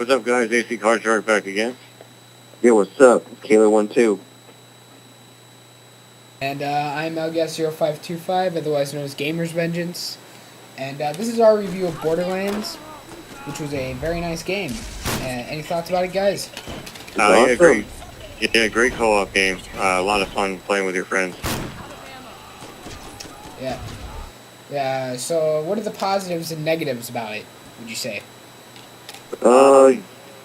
What's up, guys? ACCardShark back again. Yeah, what's up? Kaler 1-2. And I'm Malgas0525, otherwise known as Gamer's Vengeance. And this is our review of Borderlands, which was a very nice game. Any thoughts about it, guys? Yeah, great. Yeah, great co-op game. A lot of fun playing with your friends. Yeah. Yeah, so what are the positives and negatives about it, would you say?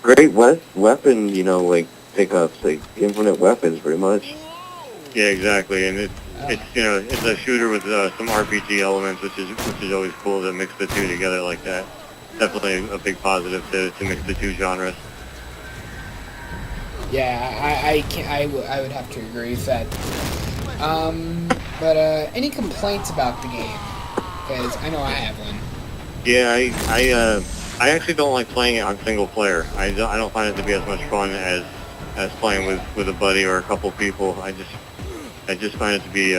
Great weapon, like, pickups, like, infinite weapons, pretty much. Yeah, exactly. And it's a shooter with some RPG elements, which is always cool to mix the two together like that. Definitely a big positive to mix the two genres. Yeah, I would have to agree with that. But any complaints about the game? Because I know I have one. Yeah, I actually don't like playing it on single player. I don't find it to be as much fun as playing with a buddy or a couple people. I just find it to be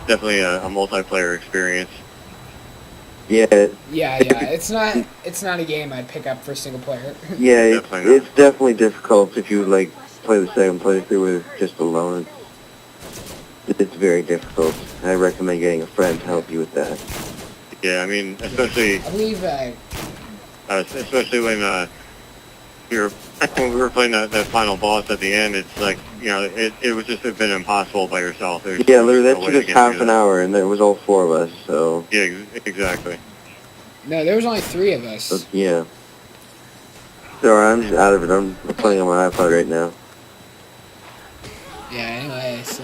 definitely a multiplayer experience. Yeah. Yeah. It's not a game I'd pick up for single player. Yeah, it's definitely difficult if you like play the second playthrough with just alone. It's very difficult. I recommend getting a friend to help you with that. Yeah, I mean, especially. I believe. Especially when we were playing that final boss at the end, it's like, it would just have been impossible by yourself. That took us half an hour, and there was all four of us, so... Yeah, exactly. No, there was only 3 of us. So, yeah. Sorry, I'm just out of it. I'm playing on my iPod right now. Yeah, anyways,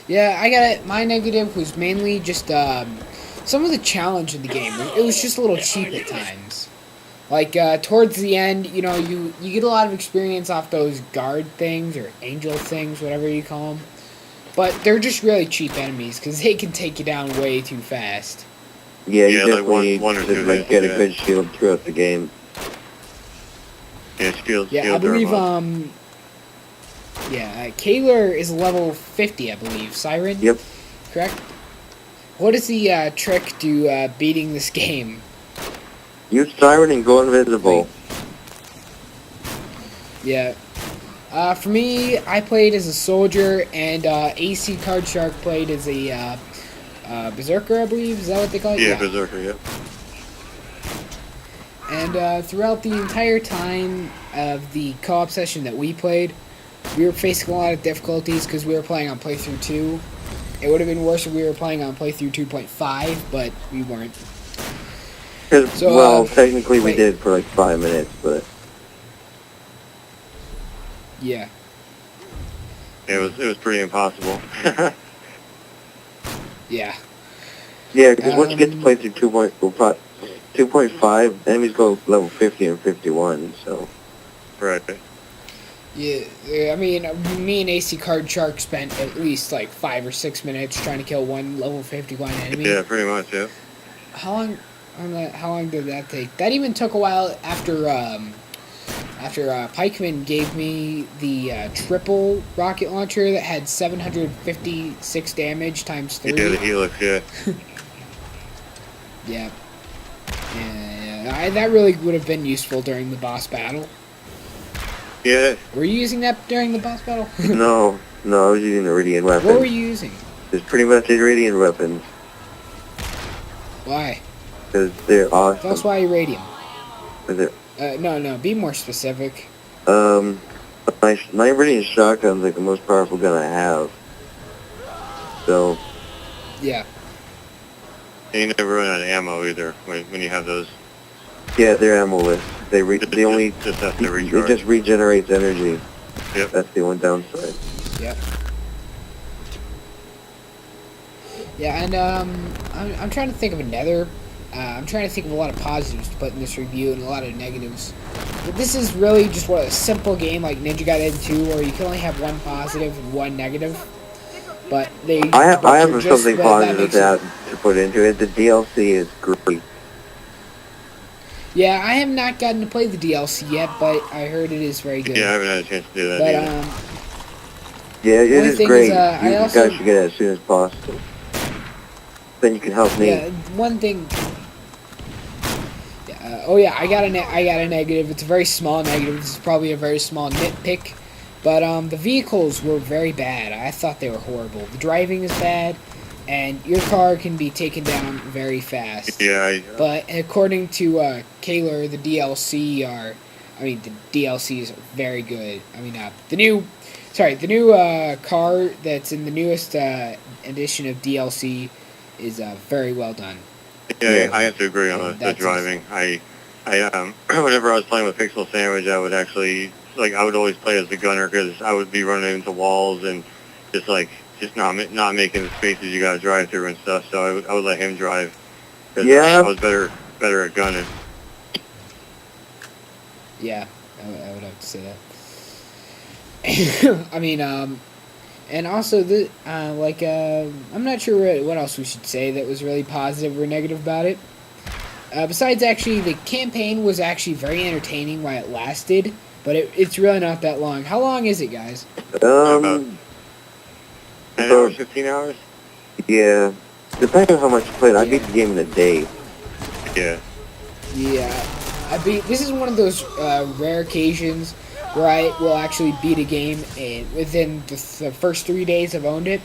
yeah, I got it. My negative was mainly just, some of the challenge in the game. It was just a little cheap at times. Like, towards the end, you get a lot of experience off those guard things, or angel things, whatever you call them. But they're just really cheap enemies, because they can take you down way too fast. Yeah, you definitely like one or two need to get a good shield throughout the game. Yeah, shield. Yeah, I believe, Kaler is level 50, I believe. Siren? Yep. Correct? What is the trick to beating this game? Use Siren and go invisible. Yeah. For me, I played as a soldier, and ACCardShark played as a berserker, I believe. Is that what they call it? Yeah, berserker, yep. And throughout the entire time of the co-op session that we played, we were facing a lot of difficulties because we were playing on playthrough 2. It would have been worse if we were playing on playthrough 2.5, but we weren't. So, well, technically we did for like 5 minutes, but... Yeah. It was pretty impossible. Yeah. Yeah, because once you get to playthrough 2.5, enemies go level 50 and 51, so... Right. Yeah, I mean, me and ACCardShark spent at least like 5 or 6 minutes trying to kill one level 51 enemy. Yeah, pretty much, yeah. How long did that take? That even took a while after Pikeman gave me the triple rocket launcher that had 756 damage times 3. Yeah, the helix, yeah. Yeah. That really would have been useful during the boss battle. Yeah. Were you using that during the boss battle? No, I was using the Iridian weapon. What were you using? It's pretty much Iridian weapons. Why? Because they're awesome. Tell us why Iridium. No, be more specific. My Iridian shotgun's like the most powerful gun I have. So... Yeah. And you never run out of ammo either when you have those. Yeah, they're ammo-less. They just have to recharge. It just regenerates energy. Yep. That's the one downside. Yep. Yeah, and I'm trying to think of another. I'm trying to think of a lot of positives to put in this review and a lot of negatives. But this is really just a simple game like Ninja Gaiden 2, where you can only have one positive and one negative. But I have something positive to put into it. The DLC is great. Yeah, I have not gotten to play the DLC yet, but I heard it is very good. Yeah, I haven't had a chance to do that either. Yeah, it is great. You guys should get it as soon as possible. Then you can help me. Yeah, one thing Oh yeah, I got a negative. It's a very small negative. This is probably a very small nitpick, but the vehicles were very bad. I thought they were horrible. The driving is bad, and your car can be taken down very fast. Yeah. But according to Kaler, the DLC is very good. I mean, the new car that's in the newest edition of DLC is very well done. Yeah, I have to agree on the driving. Whenever I was playing with Pixel Sandwich, I would actually, I would always play as the gunner because I would be running into walls and just not making the spaces you gotta drive through and stuff. So I would let him drive. Yeah. I was better at gunning. Yeah, I would have to say that. I mean, and also I'm not sure what else we should say that was really positive or negative about it. Besides, actually, the campaign was actually very entertaining while it lasted, but it's really not that long. How long is it, guys? About 10 hours, 15 hours? Yeah. Depending on how much you played, I beat the game in a day. Yeah. Yeah. This is one of those rare occasions where I will actually beat a game within the first 3 days I've owned it.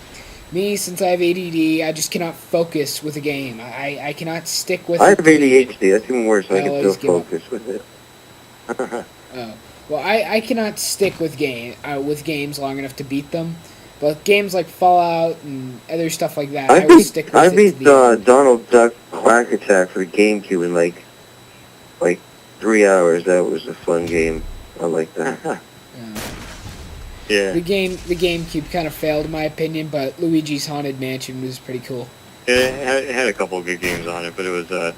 Me, since I have ADD, I just cannot focus with a game. I cannot stick with it. I have ADHD. That's even worse. I can still focus with it. Oh. Well, I cannot stick with games long enough to beat them. But games like Fallout and other stuff like that, I will stick with it. I beat Donald Duck Quack Attack for the GameCube in like 3 hours. That was a fun game. I like that. Yeah. The GameCube kind of failed in my opinion, but Luigi's Haunted Mansion was pretty cool. Yeah, it had a couple of good games on it, but it was I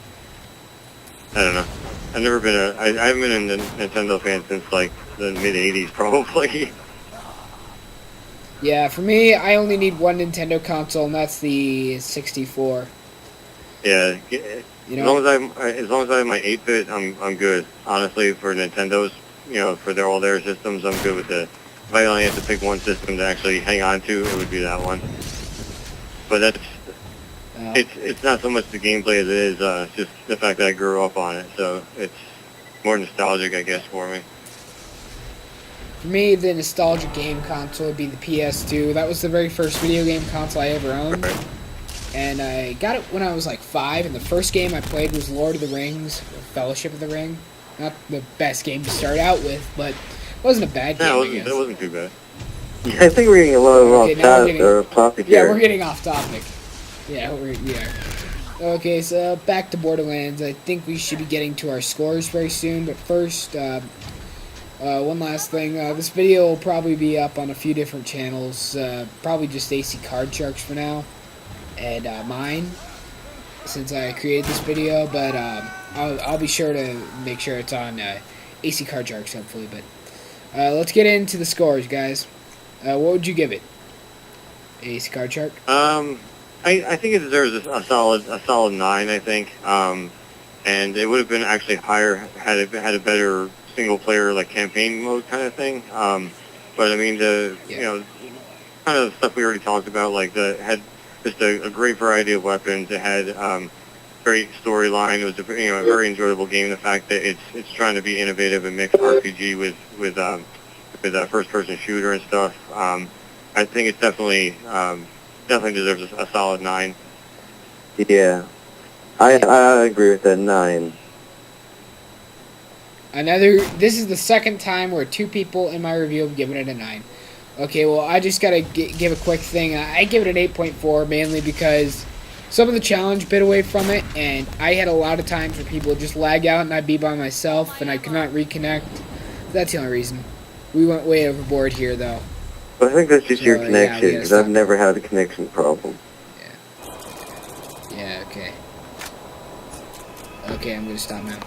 don't know. I haven't been a Nintendo fan since the mid '80s probably. Yeah, for me, I only need one Nintendo console, and that's the 64. Yeah. You know? As long as I have my 8-bit, I'm good. Honestly, for Nintendo's, for all their systems, I'm good with it. If I only had to pick one system to actually hang on to, it would be that one. But it's not so much the gameplay as it is just the fact that I grew up on it. So it's more nostalgic, I guess, for me. For me, the nostalgic game console would be the PS2. That was the very first video game console I ever owned. Right. And I got it when I was 5, and the first game I played was Lord of the Rings, Fellowship of the Ring. Not the best game to start out with, but it wasn't a bad game. It wasn't too bad. Yeah, I think we're getting a lot of off topic here. Yeah, we're getting off topic. Yeah, we are. Okay, so back to Borderlands. I think we should be getting to our scores very soon, but first, one last thing. This video will probably be up on a few different channels. Probably just ACCardShark's for now, and mine, since I created this video. But I'll be sure to make sure it's on ACCardShark's hopefully. But let's get into the scores, guys. What would you give it, ACCardShark? I think it deserves a solid 9. I think, and it would have been actually higher had it had a better single player campaign mode kind of thing. But I mean kind of stuff we already talked about. Had just a great variety of weapons. It had great storyline. It was a very enjoyable game. The fact that it's trying to be innovative and mix RPG with first person shooter and stuff. I think it's definitely deserves a solid 9. Yeah, I agree with that 9. This is the second time where 2 people in my review have given it a 9. Okay, well, I just gotta give a quick thing. I give it an 8.4 mainly because some of the challenge bit away from it, and I had a lot of times where people would just lag out and I'd be by myself and I could not reconnect. That's the only reason. We went way overboard here, though. Well, I think that's just your connection, because I've never had a connection problem. Yeah, okay. Okay, I'm gonna stop now.